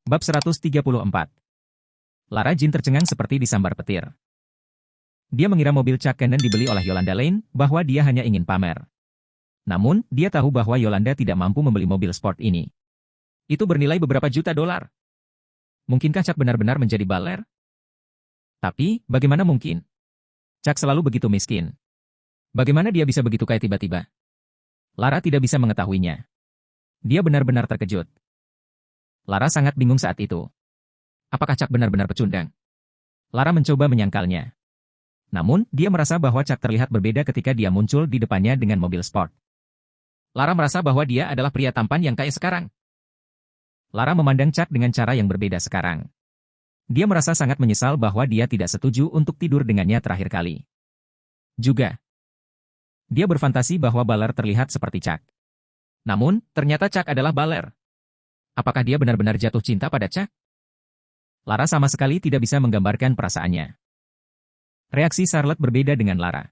Bab 134. Lara Jean tercengang seperti disambar petir. Dia mengira mobil Chuck Cannon dibeli oleh Yolanda Lane, bahwa dia hanya ingin pamer. Namun, dia tahu bahwa Yolanda tidak mampu membeli mobil sport ini. Itu bernilai beberapa juta dolar. Mungkinkah Chuck benar-benar menjadi baler? Tapi, bagaimana mungkin? Chuck selalu begitu miskin. Bagaimana dia bisa begitu kaya tiba-tiba? Lara tidak bisa mengetahuinya. Dia benar-benar terkejut. Lara sangat bingung saat itu. Apakah Chuck benar-benar pecundang? Lara mencoba menyangkalnya. Namun, dia merasa bahwa Chuck terlihat berbeda ketika dia muncul di depannya dengan mobil sport. Lara merasa bahwa dia adalah pria tampan yang kaya sekarang. Lara memandang Chuck dengan cara yang berbeda sekarang. Dia merasa sangat menyesal bahwa dia tidak setuju untuk tidur dengannya terakhir kali. Juga, dia berfantasi bahwa baler terlihat seperti Chuck. Namun, ternyata Chuck adalah baler. Apakah dia benar-benar jatuh cinta pada Chuck? Lara sama sekali tidak bisa menggambarkan perasaannya. Reaksi Charlotte berbeda dengan Lara.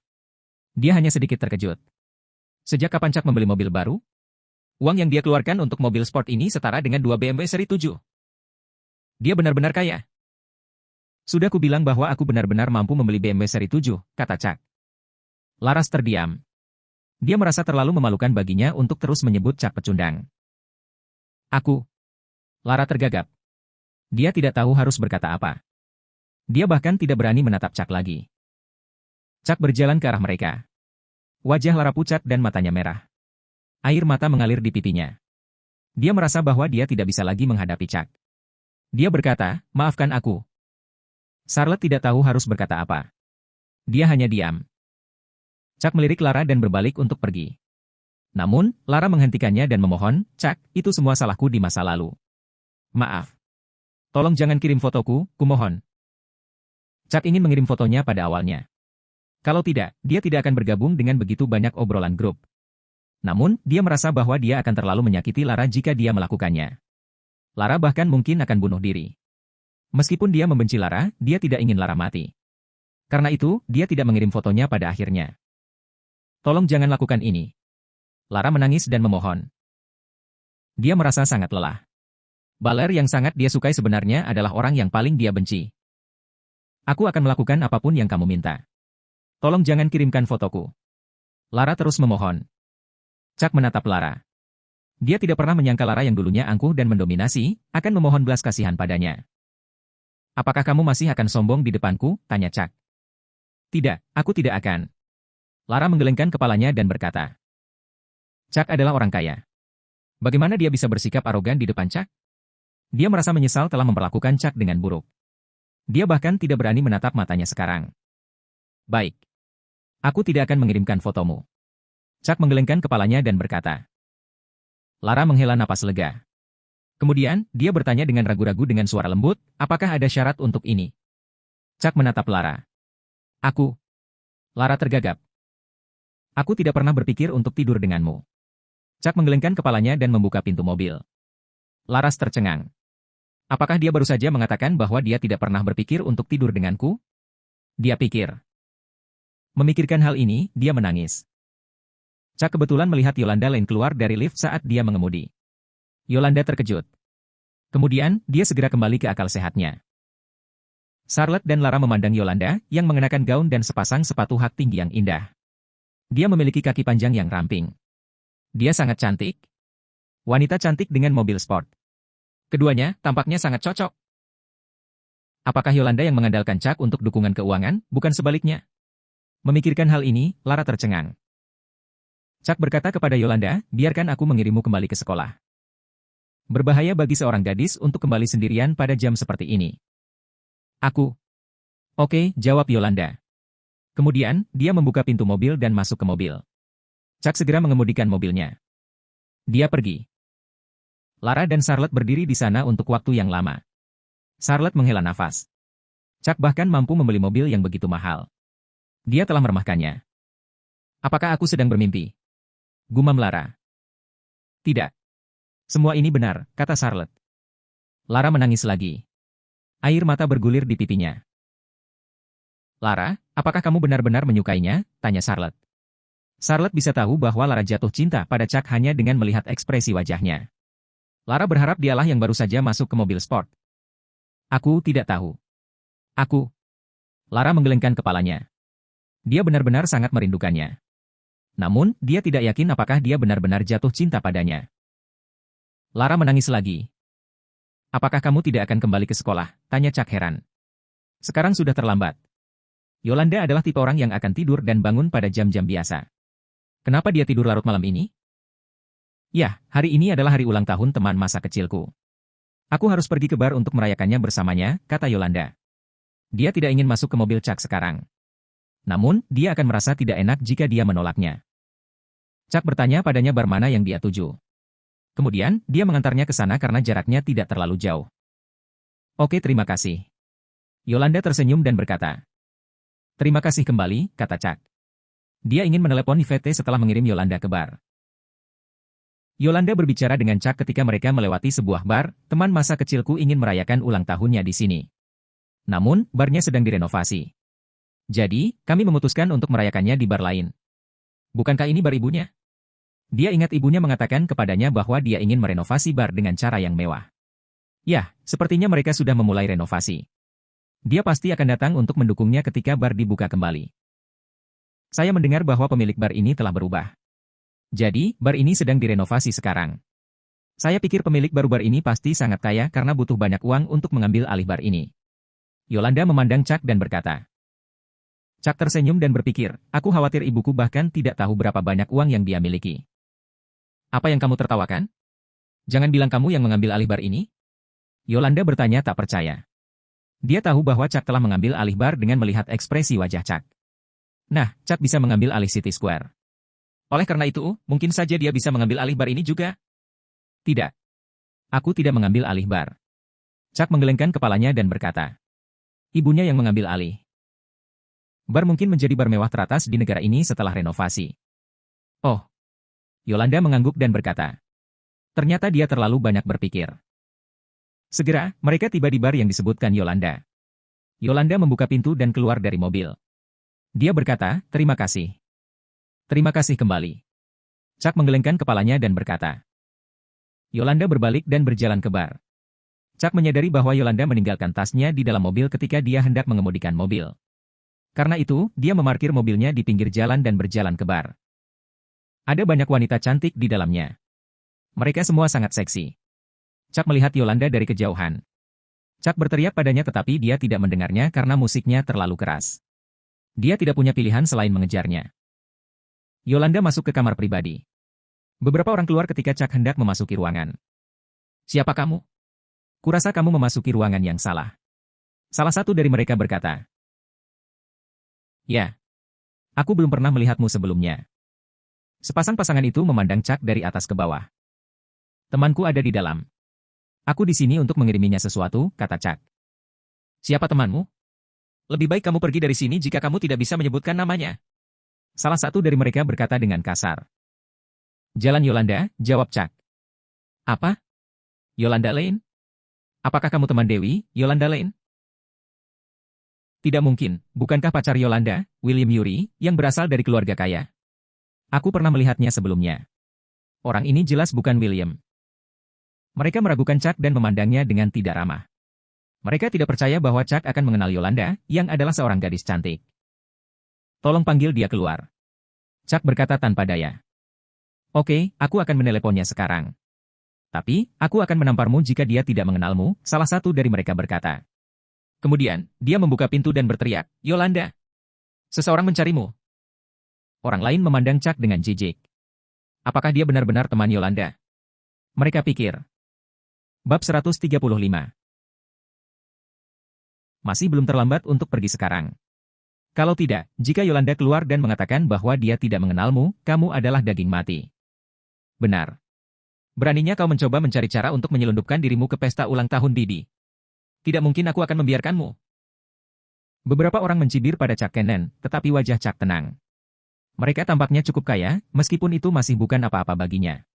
Dia hanya sedikit terkejut. Sejak kapan Chuck membeli mobil baru? Uang yang dia keluarkan untuk mobil sport ini setara dengan 2 BMW seri 7. Dia benar-benar kaya. Sudah kubilang bahwa aku benar-benar mampu membeli BMW seri 7, kata Chuck. Laras terdiam. Dia merasa terlalu memalukan baginya untuk terus menyebut Chuck pecundang. Lara tergagap. Dia tidak tahu harus berkata apa. Dia bahkan tidak berani menatap Chuck lagi. Chuck berjalan ke arah mereka. Wajah Lara pucat dan matanya merah. Air mata mengalir di pipinya. Dia merasa bahwa dia tidak bisa lagi menghadapi Chuck. Dia berkata, "Maafkan aku." Charlotte tidak tahu harus berkata apa. Dia hanya diam. Chuck melirik Lara dan berbalik untuk pergi. Namun, Lara menghentikannya dan memohon, "Chuck, itu semua salahku di masa lalu. Maaf. Tolong jangan kirim fotoku, kumohon." Chuck ingin mengirim fotonya pada awalnya. Kalau tidak, dia tidak akan bergabung dengan begitu banyak obrolan grup. Namun, dia merasa bahwa dia akan terlalu menyakiti Lara jika dia melakukannya. Lara bahkan mungkin akan bunuh diri. Meskipun dia membenci Lara, dia tidak ingin Lara mati. Karena itu, dia tidak mengirim fotonya pada akhirnya. "Tolong jangan lakukan ini." Lara menangis dan memohon. Dia merasa sangat lelah. Baler yang sangat dia sukai sebenarnya adalah orang yang paling dia benci. "Aku akan melakukan apapun yang kamu minta. Tolong jangan kirimkan fotoku." Lara terus memohon. Chuck menatap Lara. Dia tidak pernah menyangka Lara yang dulunya angkuh dan mendominasi, akan memohon belas kasihan padanya. "Apakah kamu masih akan sombong di depanku?" tanya Chuck. "Tidak, aku tidak akan." Lara menggelengkan kepalanya dan berkata. Chuck adalah orang kaya. Bagaimana dia bisa bersikap arogan di depan Chuck? Dia merasa menyesal telah memperlakukan Chuck dengan buruk. Dia bahkan tidak berani menatap matanya sekarang. "Baik. Aku tidak akan mengirimkan fotomu." Chuck menggelengkan kepalanya dan berkata. Lara menghela napas lega. Kemudian, dia bertanya dengan ragu-ragu dengan suara lembut, "Apakah ada syarat untuk ini?" Chuck menatap Lara. Lara tergagap. "Aku tidak pernah berpikir untuk tidur denganmu." Chuck menggelengkan kepalanya dan membuka pintu mobil. Laras tercengang. Apakah dia baru saja mengatakan bahwa dia tidak pernah berpikir untuk tidur denganku? Dia pikir. Memikirkan hal ini, dia menangis. Chuck kebetulan melihat Yolanda Lane keluar dari lift saat dia mengemudi. Yolanda terkejut. Kemudian, dia segera kembali ke akal sehatnya. Charlotte dan Lara memandang Yolanda, yang mengenakan gaun dan sepasang sepatu hak tinggi yang indah. Dia memiliki kaki panjang yang ramping. Dia sangat cantik. Wanita cantik dengan mobil sport. Keduanya tampaknya sangat cocok. Apakah Yolanda yang mengandalkan Chuck untuk dukungan keuangan, bukan sebaliknya? Memikirkan hal ini, Lara tercengang. Chuck berkata kepada Yolanda, "Biarkan aku mengirimu kembali ke sekolah. Berbahaya bagi seorang gadis untuk kembali sendirian pada jam seperti ini." "Oke," jawab Yolanda. Kemudian, dia membuka pintu mobil dan masuk ke mobil. Chuck segera mengemudikan mobilnya. Dia pergi. Lara dan Charlotte berdiri di sana untuk waktu yang lama. Charlotte menghela nafas. Chuck bahkan mampu membeli mobil yang begitu mahal. Dia telah meremahkannya. "Apakah aku sedang bermimpi?" gumam Lara. "Tidak. Semua ini benar," kata Charlotte. Lara menangis lagi. Air mata bergulir di pipinya. "Lara, apakah kamu benar-benar menyukainya?" tanya Charlotte. Charlotte bisa tahu bahwa Lara jatuh cinta pada Chuck hanya dengan melihat ekspresi wajahnya. Lara berharap dialah yang baru saja masuk ke mobil sport. Aku tidak tahu. Aku. Lara menggelengkan kepalanya. Dia benar-benar sangat merindukannya. Namun, dia tidak yakin apakah dia benar-benar jatuh cinta padanya. Lara menangis lagi. Apakah kamu tidak akan kembali ke sekolah? Tanya Chuck heran. Sekarang sudah terlambat. Yolanda adalah tipe orang yang akan tidur dan bangun pada jam-jam biasa. Kenapa dia tidur larut malam ini? Ya, hari ini adalah hari ulang tahun teman masa kecilku. Aku harus pergi ke bar untuk merayakannya bersamanya, kata Yolanda. Dia tidak ingin masuk ke mobil Chuck sekarang. Namun, dia akan merasa tidak enak jika dia menolaknya. Chuck bertanya padanya bar mana yang dia tuju. Kemudian, dia mengantarnya ke sana karena jaraknya tidak terlalu jauh. Oke, terima kasih. Yolanda tersenyum dan berkata. Terima kasih kembali, kata Chuck. Dia ingin menelepon Yvette setelah mengirim Yolanda ke bar. Yolanda berbicara dengan Chuck ketika mereka melewati sebuah bar, teman masa kecilku ingin merayakan ulang tahunnya di sini. Namun, barnya sedang direnovasi. Jadi, kami memutuskan untuk merayakannya di bar lain. Bukankah ini bar ibunya? Dia ingat ibunya mengatakan kepadanya bahwa dia ingin merenovasi bar dengan cara yang mewah. Ya, sepertinya mereka sudah memulai renovasi. Dia pasti akan datang untuk mendukungnya ketika bar dibuka kembali. Saya mendengar bahwa pemilik bar ini telah berubah. Jadi, bar ini sedang direnovasi sekarang. Saya pikir pemilik baru bar ini pasti sangat kaya karena butuh banyak uang untuk mengambil alih bar ini. Yolanda memandang Chuck dan berkata. Chuck tersenyum dan berpikir, aku khawatir ibuku bahkan tidak tahu berapa banyak uang yang dia miliki. Apa yang kamu tertawakan? Jangan bilang kamu yang mengambil alih bar ini? Yolanda bertanya tak percaya. Dia tahu bahwa Chuck telah mengambil alih bar dengan melihat ekspresi wajah Chuck. Nah, Chuck bisa mengambil alih City Square. Oleh karena itu, mungkin saja dia bisa mengambil alih bar ini juga. Tidak. Aku tidak mengambil alih bar. Chuck menggelengkan kepalanya dan berkata. Ibunya yang mengambil alih. Bar mungkin menjadi bar mewah teratas di negara ini setelah renovasi. Oh. Yolanda mengangguk dan berkata. Ternyata dia terlalu banyak berpikir. Segera, mereka tiba di bar yang disebutkan Yolanda. Yolanda membuka pintu dan keluar dari mobil. Dia berkata, terima kasih. Terima kasih kembali. Chuck menggelengkan kepalanya dan berkata. Yolanda berbalik dan berjalan ke bar. Chuck menyadari bahwa Yolanda meninggalkan tasnya di dalam mobil ketika dia hendak mengemudikan mobil. Karena itu, dia memarkir mobilnya di pinggir jalan dan berjalan ke bar. Ada banyak wanita cantik di dalamnya. Mereka semua sangat seksi. Chuck melihat Yolanda dari kejauhan. Chuck berteriak padanya tetapi dia tidak mendengarnya karena musiknya terlalu keras. Dia tidak punya pilihan selain mengejarnya. Yolanda masuk ke kamar pribadi. Beberapa orang keluar ketika Chuck hendak memasuki ruangan. Siapa kamu? Kurasa kamu memasuki ruangan yang salah. Salah satu dari mereka berkata. Ya. Aku belum pernah melihatmu sebelumnya. Sepasang pasangan itu memandang Chuck dari atas ke bawah. Temanku ada di dalam. Aku di sini untuk mengiriminya sesuatu, kata Chuck. Siapa temanmu? Lebih baik kamu pergi dari sini jika kamu tidak bisa menyebutkan namanya. Salah satu dari mereka berkata dengan kasar. Jalan Yolanda, jawab Chuck. Apa? Yolanda Lane? Apakah kamu teman Dewi, Yolanda Lane? Tidak mungkin, bukankah pacar Yolanda, William Yuri, yang berasal dari keluarga kaya? Aku pernah melihatnya sebelumnya. Orang ini jelas bukan William. Mereka meragukan Chuck dan memandangnya dengan tidak ramah. Mereka tidak percaya bahwa Chuck akan mengenal Yolanda, yang adalah seorang gadis cantik. Tolong panggil dia keluar. Chuck berkata tanpa daya. Oke, aku akan meneleponnya sekarang. Tapi, aku akan menamparmu jika dia tidak mengenalmu, salah satu dari mereka berkata. Kemudian, dia membuka pintu dan berteriak, Yolanda! Seseorang mencarimu. Orang lain memandang Chuck dengan jijik. Apakah dia benar-benar teman Yolanda? Mereka pikir. Bab 135. Masih belum terlambat untuk pergi sekarang. Kalau tidak, jika Yolanda keluar dan mengatakan bahwa dia tidak mengenalmu, kamu adalah daging mati. Benar. Beraninya kau mencoba mencari cara untuk menyelundupkan dirimu ke pesta ulang tahun Bibi. Tidak mungkin aku akan membiarkanmu. Beberapa orang mencibir pada Chuck Cannon, tetapi wajah Chuck tenang. Mereka tampaknya cukup kaya, meskipun itu masih bukan apa-apa baginya.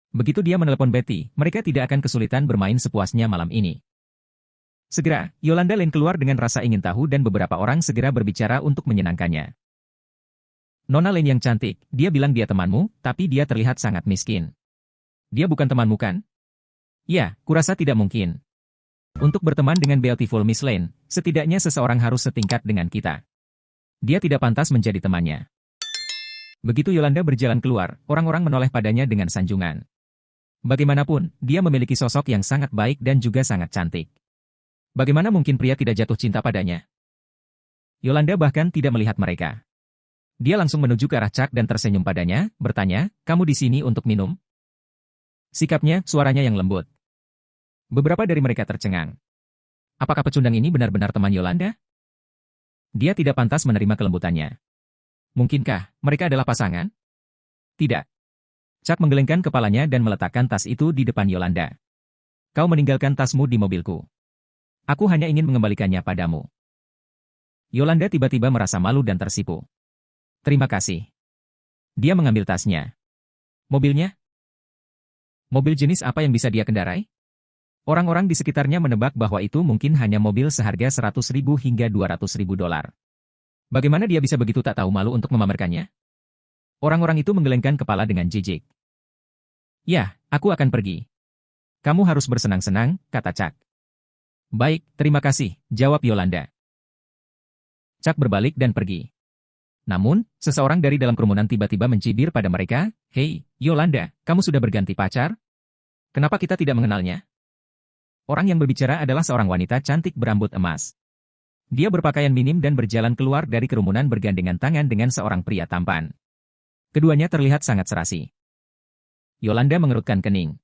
Begitu dia menelepon Betty, mereka tidak akan kesulitan bermain sepuasnya malam ini. Segera, Yolanda Lane keluar dengan rasa ingin tahu dan beberapa orang segera berbicara untuk menyenangkannya. Nona Lane yang cantik, dia bilang dia temanmu, tapi dia terlihat sangat miskin. Dia bukan temanmu kan? Ya, kurasa tidak mungkin. Untuk berteman dengan Beautiful Miss Lane, setidaknya seseorang harus setingkat dengan kita. Dia tidak pantas menjadi temannya. Begitu Yolanda berjalan keluar, orang-orang menoleh padanya dengan sanjungan. Bagaimanapun, dia memiliki sosok yang sangat baik dan juga sangat cantik. Bagaimana mungkin pria tidak jatuh cinta padanya? Yolanda bahkan tidak melihat mereka. Dia langsung menuju ke arah Chuck dan tersenyum padanya, bertanya, "Kamu di sini untuk minum?" Sikapnya, suaranya yang lembut. Beberapa dari mereka tercengang. Apakah pecundang ini benar-benar teman Yolanda? Dia tidak pantas menerima kelembutannya. Mungkinkah mereka adalah pasangan? Tidak. Chuck menggelengkan kepalanya dan meletakkan tas itu di depan Yolanda. "Kau meninggalkan tasmu di mobilku. Aku hanya ingin mengembalikannya padamu." Yolanda tiba-tiba merasa malu dan tersipu. "Terima kasih." Dia mengambil tasnya. Mobilnya? Mobil jenis apa yang bisa dia kendarai? Orang-orang di sekitarnya menebak bahwa itu mungkin hanya mobil seharga 100.000 hingga 200.000 dolar. Bagaimana dia bisa begitu tak tahu malu untuk memamerkannya? Orang-orang itu menggelengkan kepala dengan jijik. "Ya, aku akan pergi." "Kamu harus bersenang-senang," kata Chuck. "Baik, terima kasih," jawab Yolanda. Chuck berbalik dan pergi. Namun, seseorang dari dalam kerumunan tiba-tiba mencibir pada mereka, "Hei, Yolanda, kamu sudah berganti pacar? Kenapa kita tidak mengenalnya?" Orang yang berbicara adalah seorang wanita cantik berambut emas. Dia berpakaian minim dan berjalan keluar dari kerumunan bergandengan tangan dengan seorang pria tampan. Keduanya terlihat sangat serasi. Yolanda mengerutkan kening.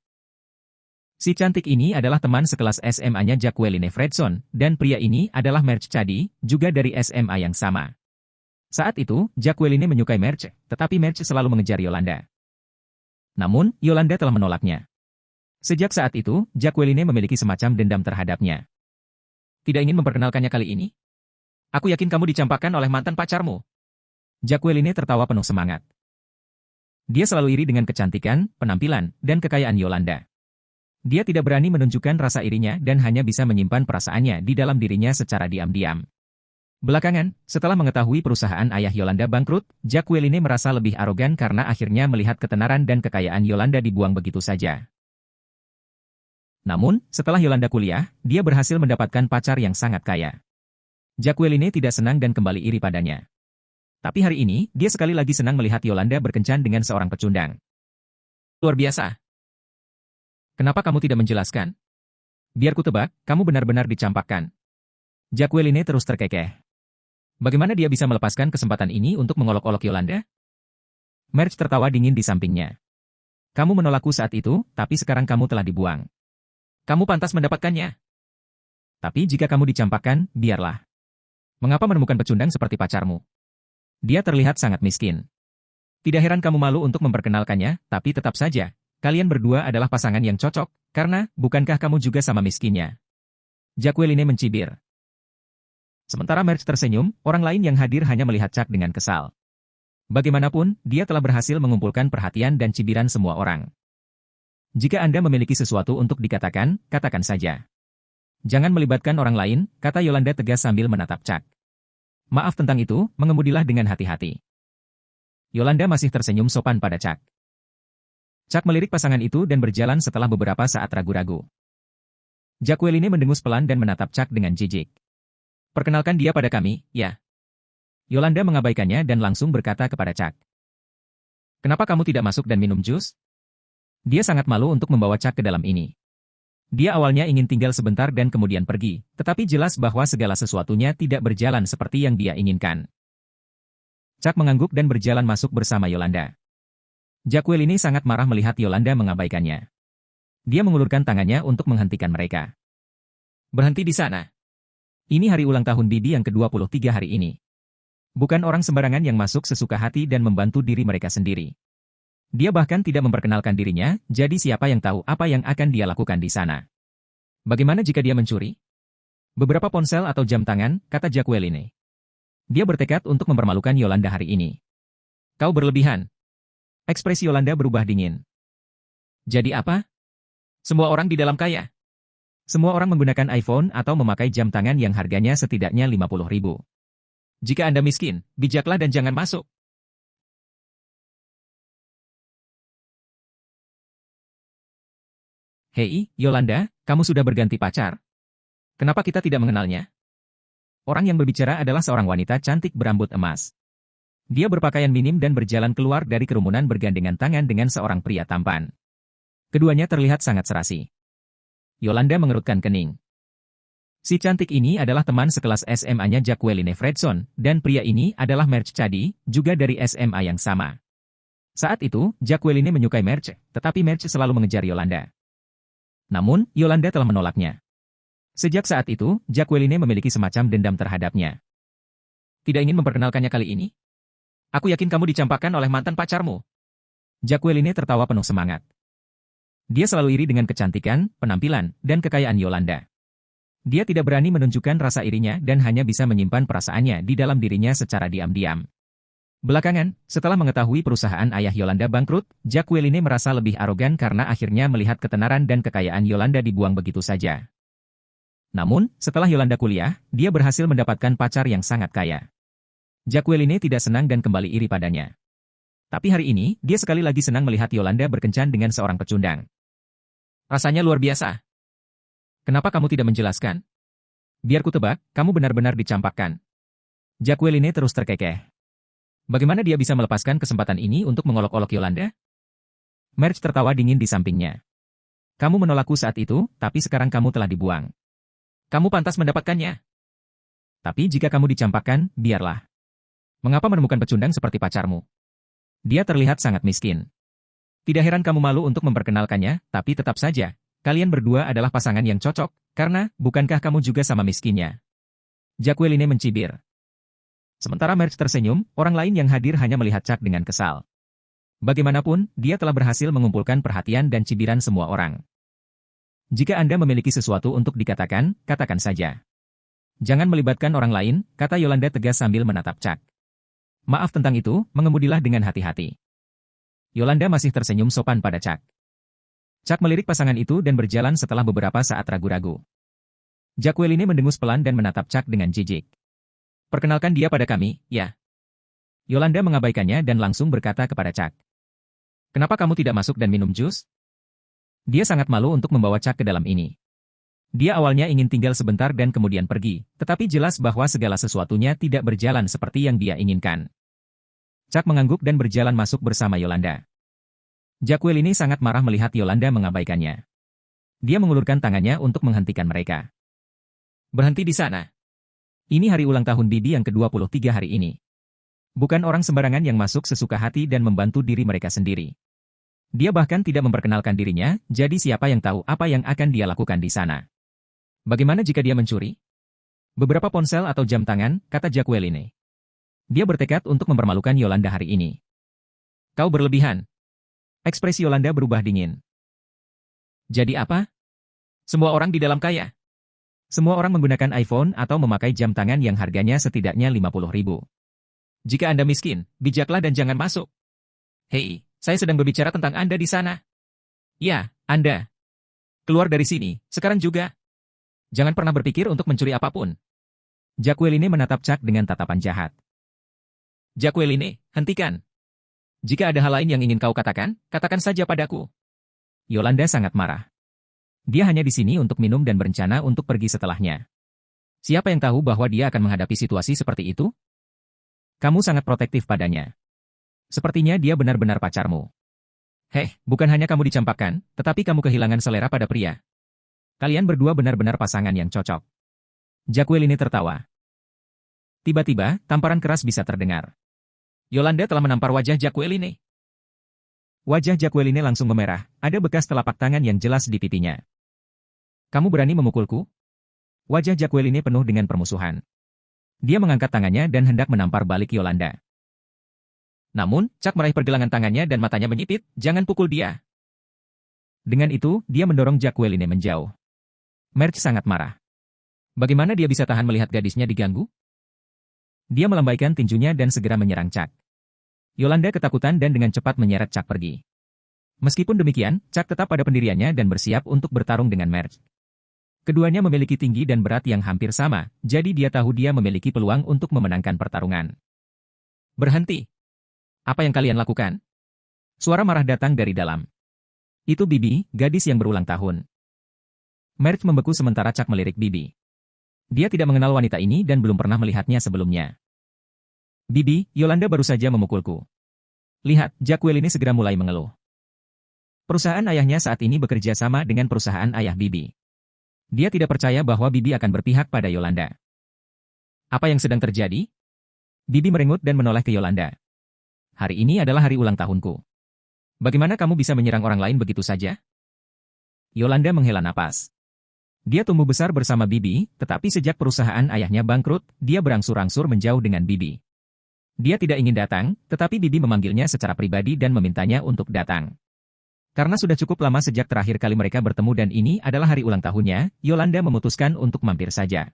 Si cantik ini adalah teman sekelas SMA-nya Jacqueline Fredson, dan pria ini adalah Merch Chadi, juga dari SMA yang sama. Saat itu, Jacqueline menyukai Merch, tetapi Merch selalu mengejar Yolanda. Namun, Yolanda telah menolaknya. Sejak saat itu, Jacqueline memiliki semacam dendam terhadapnya. "Tidak ingin memperkenalkannya kali ini? Aku yakin kamu dicampakkan oleh mantan pacarmu." Jacqueline tertawa penuh semangat. Dia selalu iri dengan kecantikan, penampilan, dan kekayaan Yolanda. Dia tidak berani menunjukkan rasa irinya dan hanya bisa menyimpan perasaannya di dalam dirinya secara diam-diam. Belakangan, setelah mengetahui perusahaan ayah Yolanda bangkrut, Jacqueline merasa lebih arogan karena akhirnya melihat ketenaran dan kekayaan Yolanda dibuang begitu saja. Namun, setelah Yolanda kuliah, dia berhasil mendapatkan pacar yang sangat kaya. Jacqueline tidak senang dan kembali iri padanya. Tapi hari ini, dia sekali lagi senang melihat Yolanda berkencan dengan seorang pecundang. "Luar biasa. Kenapa kamu tidak menjelaskan? Biar ku tebak, kamu benar-benar dicampakkan." Jacqueline terus terkekeh. Bagaimana dia bisa melepaskan kesempatan ini untuk mengolok-olok Yolanda? Merch tertawa dingin di sampingnya. "Kamu menolakku saat itu, tapi sekarang kamu telah dibuang. Kamu pantas mendapatkannya. Tapi jika kamu dicampakkan, biarlah. Mengapa menemukan pecundang seperti pacarmu? Dia terlihat sangat miskin. Tidak heran kamu malu untuk memperkenalkannya, tapi tetap saja, kalian berdua adalah pasangan yang cocok, karena, bukankah kamu juga sama miskinnya?" Jacqueline mencibir. Sementara Merch tersenyum, orang lain yang hadir hanya melihat Chuck dengan kesal. Bagaimanapun, dia telah berhasil mengumpulkan perhatian dan cibiran semua orang. "Jika Anda memiliki sesuatu untuk dikatakan, katakan saja. Jangan melibatkan orang lain," kata Yolanda tegas sambil menatap Chuck. "Maaf tentang itu, mengemudilah dengan hati-hati." Yolanda masih tersenyum sopan pada Chuck. Chuck melirik pasangan itu dan berjalan setelah beberapa saat ragu-ragu. Jacqueline mendengus pelan dan menatap Chuck dengan jijik. "Perkenalkan dia pada kami, ya." Yolanda mengabaikannya dan langsung berkata kepada Chuck. "Kenapa kamu tidak masuk dan minum jus?" Dia sangat malu untuk membawa Chuck ke dalam ini. Dia awalnya ingin tinggal sebentar dan kemudian pergi, tetapi jelas bahwa segala sesuatunya tidak berjalan seperti yang dia inginkan. Chuck mengangguk dan berjalan masuk bersama Yolanda. Jacqueline sangat marah melihat Yolanda mengabaikannya. Dia mengulurkan tangannya untuk menghentikan mereka. "Berhenti di sana. Ini hari ulang tahun Bibi yang ke-23 hari ini. Bukan orang sembarangan yang masuk sesuka hati dan membantu diri mereka sendiri. Dia bahkan tidak memperkenalkan dirinya, jadi siapa yang tahu apa yang akan dia lakukan di sana? Bagaimana jika dia mencuri? Beberapa ponsel atau jam tangan," kata Jacqueline. Dia bertekad untuk mempermalukan Yolanda hari ini. "Kau berlebihan." Ekspresi Yolanda berubah dingin. "Jadi apa? Semua orang di dalam kaya. Semua orang menggunakan iPhone atau memakai jam tangan yang harganya setidaknya 50.000. Jika Anda miskin, bijaklah dan jangan masuk." Hei, Yolanda, kamu sudah berganti pacar? Kenapa kita tidak mengenalnya? Orang yang berbicara adalah seorang wanita cantik berambut emas. Dia berpakaian minim dan berjalan keluar dari kerumunan bergandengan tangan dengan seorang pria tampan. Keduanya terlihat sangat serasi. Yolanda mengerutkan kening. Si cantik ini adalah teman sekelas SMA-nya Jacqueline Fredson, dan pria ini adalah Merch Chadi, juga dari SMA yang sama. Saat itu, Jacqueline menyukai Merch, tetapi Merch selalu mengejar Yolanda. Namun, Yolanda telah menolaknya. Sejak saat itu, Jacqueline memiliki semacam dendam terhadapnya. Tidak ingin memperkenalkannya kali ini? Aku yakin kamu dicampakkan oleh mantan pacarmu. Jacqueline tertawa penuh semangat. Dia selalu iri dengan kecantikan, penampilan, dan kekayaan Yolanda. Dia tidak berani menunjukkan rasa irinya dan hanya bisa menyimpan perasaannya di dalam dirinya secara diam-diam. Belakangan, setelah mengetahui perusahaan ayah Yolanda bangkrut, Jacqueline merasa lebih arogan karena akhirnya melihat ketenaran dan kekayaan Yolanda dibuang begitu saja. Namun, setelah Yolanda kuliah, dia berhasil mendapatkan pacar yang sangat kaya. Jacqueline tidak senang dan kembali iri padanya. Tapi hari ini, dia sekali lagi senang melihat Yolanda berkencan dengan seorang pecundang. Rasanya luar biasa. Kenapa kamu tidak menjelaskan? Biar ku tebak, kamu benar-benar dicampakkan. Jacqueline terus terkekeh. Bagaimana dia bisa melepaskan kesempatan ini untuk mengolok-olok Yolanda? Merch tertawa dingin di sampingnya. Kamu menolakku saat itu, tapi sekarang kamu telah dibuang. Kamu pantas mendapatkannya. Tapi jika kamu dicampakkan, biarlah. Mengapa menemukan pecundang seperti pacarmu? Dia terlihat sangat miskin. Tidak heran kamu malu untuk memperkenalkannya, tapi tetap saja. Kalian berdua adalah pasangan yang cocok, karena, bukankah kamu juga sama miskinnya? Jacqueline mencibir. Sementara Merch tersenyum, orang lain yang hadir hanya melihat Chuck dengan kesal. Bagaimanapun, dia telah berhasil mengumpulkan perhatian dan cibiran semua orang. Jika Anda memiliki sesuatu untuk dikatakan, katakan saja. Jangan melibatkan orang lain, kata Yolanda tegas sambil menatap Chuck. Maaf tentang itu, mengemudilah dengan hati-hati. Yolanda masih tersenyum sopan pada Chuck. Chuck melirik pasangan itu dan berjalan setelah beberapa saat ragu-ragu. Jacqueline mendengus pelan dan menatap Chuck dengan jijik. Perkenalkan dia pada kami, ya. Yolanda mengabaikannya dan langsung berkata kepada Chuck. Kenapa kamu tidak masuk dan minum jus? Dia sangat malu untuk membawa Chuck ke dalam ini. Dia awalnya ingin tinggal sebentar dan kemudian pergi, tetapi jelas bahwa segala sesuatunya tidak berjalan seperti yang dia inginkan. Chuck mengangguk dan berjalan masuk bersama Yolanda. Jacqueline sangat marah melihat Yolanda mengabaikannya. Dia mengulurkan tangannya untuk menghentikan mereka. Berhenti di sana. Ini hari ulang tahun Bibi yang ke-23 hari ini. Bukan orang sembarangan yang masuk sesuka hati dan membantu diri mereka sendiri. Dia bahkan tidak memperkenalkan dirinya, jadi siapa yang tahu apa yang akan dia lakukan di sana. Bagaimana jika dia mencuri? Beberapa ponsel atau jam tangan, kata Jacqueline. Dia bertekad untuk mempermalukan Yolanda hari ini. Kau berlebihan. Ekspresi Yolanda berubah dingin. Jadi apa? Semua orang di dalam kaya. Semua orang menggunakan iPhone atau memakai jam tangan yang harganya setidaknya 50.000. Jika Anda miskin, bijaklah dan jangan masuk. Hei, saya sedang berbicara tentang Anda di sana. Ya, Anda. Keluar dari sini, sekarang juga. Jangan pernah berpikir untuk mencuri apapun. Jacqueline menatap Chuck dengan tatapan jahat. Jacqueline, hentikan. Jika ada hal lain yang ingin kau katakan, katakan saja padaku. Yolanda sangat marah. Dia hanya di sini untuk minum dan berencana untuk pergi setelahnya. Siapa yang tahu bahwa dia akan menghadapi situasi seperti itu? Kamu sangat protektif padanya. Sepertinya dia benar-benar pacarmu. Heh, bukan hanya kamu dicampakkan, tetapi kamu kehilangan selera pada pria. Kalian berdua benar-benar pasangan yang cocok. Jacqueline tertawa. Tiba-tiba, tamparan keras bisa terdengar. Yolanda telah menampar wajah Jacqueline. Wajah Jacqueline langsung memerah, ada bekas telapak tangan yang jelas di pipinya. Kamu berani memukulku? Wajah Jacqueline penuh dengan permusuhan. Dia mengangkat tangannya dan hendak menampar balik Yolanda. Namun, Chuck meraih pergelangan tangannya dan matanya menyipit, jangan pukul dia. Dengan itu, dia mendorong Jacqueline menjauh. Merch sangat marah. Bagaimana dia bisa tahan melihat gadisnya diganggu? Dia melambaikan tinjunya dan segera menyerang Chuck. Yolanda ketakutan dan dengan cepat menyeret Chuck pergi. Meskipun demikian, Chuck tetap pada pendiriannya dan bersiap untuk bertarung dengan Merch. Keduanya memiliki tinggi dan berat yang hampir sama, jadi dia tahu dia memiliki peluang untuk memenangkan pertarungan. Berhenti! Apa yang kalian lakukan? Suara marah datang dari dalam. Itu Bibi, gadis yang berulang tahun. Merch membeku sementara Chuck melirik Bibi. Dia tidak mengenal wanita ini dan belum pernah melihatnya sebelumnya. Bibi, Yolanda baru saja memukulku. Lihat, Jacqueline ini segera mulai mengeluh. Perusahaan ayahnya saat ini bekerja sama dengan perusahaan ayah Bibi. Dia tidak percaya bahwa Bibi akan berpihak pada Yolanda. Apa yang sedang terjadi? Bibi merengut dan menoleh ke Yolanda. Hari ini adalah hari ulang tahunku. Bagaimana kamu bisa menyerang orang lain begitu saja? Yolanda menghela napas. Dia tumbuh besar bersama Bibi, tetapi sejak perusahaan ayahnya bangkrut, dia berangsur-angsur menjauh dengan Bibi. Dia tidak ingin datang, tetapi Bibi memanggilnya secara pribadi dan memintanya untuk datang. Karena sudah cukup lama sejak terakhir kali mereka bertemu dan ini adalah hari ulang tahunnya, Yolanda memutuskan untuk mampir saja.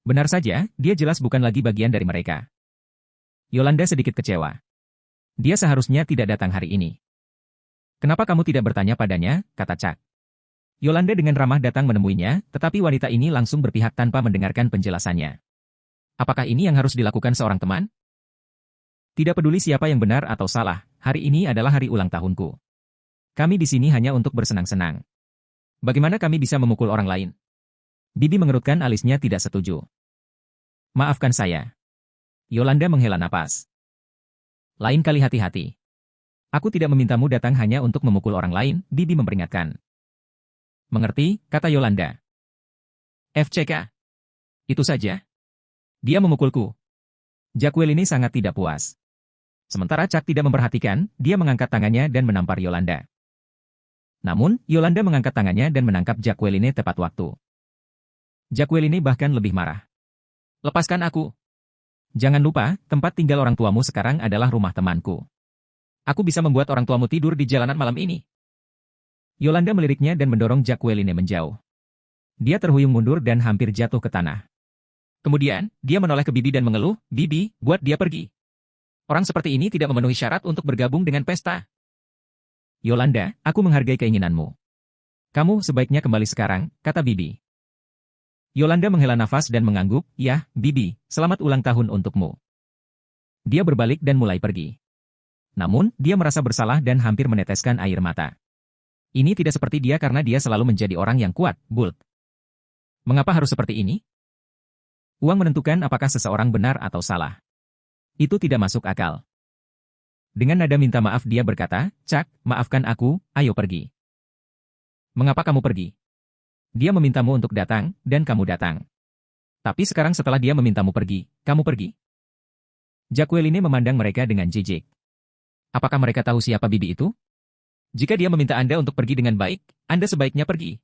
Benar saja, dia jelas bukan lagi bagian dari mereka. Yolanda sedikit kecewa. Dia seharusnya tidak datang hari ini. Kenapa kamu tidak bertanya padanya, kata Chuck. Yolanda dengan ramah datang menemuinya, tetapi wanita ini langsung berpihak tanpa mendengarkan penjelasannya. Apakah ini yang harus dilakukan seorang teman? Tidak peduli siapa yang benar atau salah, hari ini adalah hari ulang tahunku. Kami di sini hanya untuk bersenang-senang. Bagaimana kami bisa memukul orang lain? Bibi mengerutkan alisnya tidak setuju. Maafkan saya. Yolanda menghela napas. Lain kali hati-hati. Aku tidak memintamu datang hanya untuk memukul orang lain, Bibi memperingatkan. Mengerti, kata Yolanda. FCK. Itu saja. Dia memukulku. Jacqueline ini sangat tidak puas. Sementara Chuck tidak memperhatikan, dia mengangkat tangannya dan menampar Yolanda. Namun, Yolanda mengangkat tangannya dan menangkap Jacqueline tepat waktu. Jacqueline bahkan lebih marah. Lepaskan aku. Jangan lupa, tempat tinggal orang tuamu sekarang adalah rumah temanku. Aku bisa membuat orang tuamu tidur di jalanan malam ini. Yolanda meliriknya dan mendorong Jacqueline menjauh. Dia terhuyung mundur dan hampir jatuh ke tanah. Kemudian, dia menoleh ke Bibi dan mengeluh, Bibi, buat dia pergi. Orang seperti ini tidak memenuhi syarat untuk bergabung dengan pesta. Yolanda, aku menghargai keinginanmu. Kamu sebaiknya kembali sekarang, kata Bibi. Yolanda menghela nafas dan mengangguk, ya, Bibi, selamat ulang tahun untukmu. Dia berbalik dan mulai pergi. Namun, dia merasa bersalah dan hampir meneteskan air mata. Ini tidak seperti dia karena dia selalu menjadi orang yang kuat, Bult. Mengapa harus seperti ini? Uang menentukan apakah seseorang benar atau salah. Itu tidak masuk akal. Dengan nada minta maaf dia berkata, Chuck, maafkan aku, ayo pergi. Mengapa kamu pergi? Dia memintamu untuk datang, dan kamu datang. Tapi sekarang setelah dia memintamu pergi, kamu pergi. Jacqueline memandang mereka dengan jijik. Apakah mereka tahu siapa Bibi itu? Jika dia meminta Anda untuk pergi dengan baik, Anda sebaiknya pergi.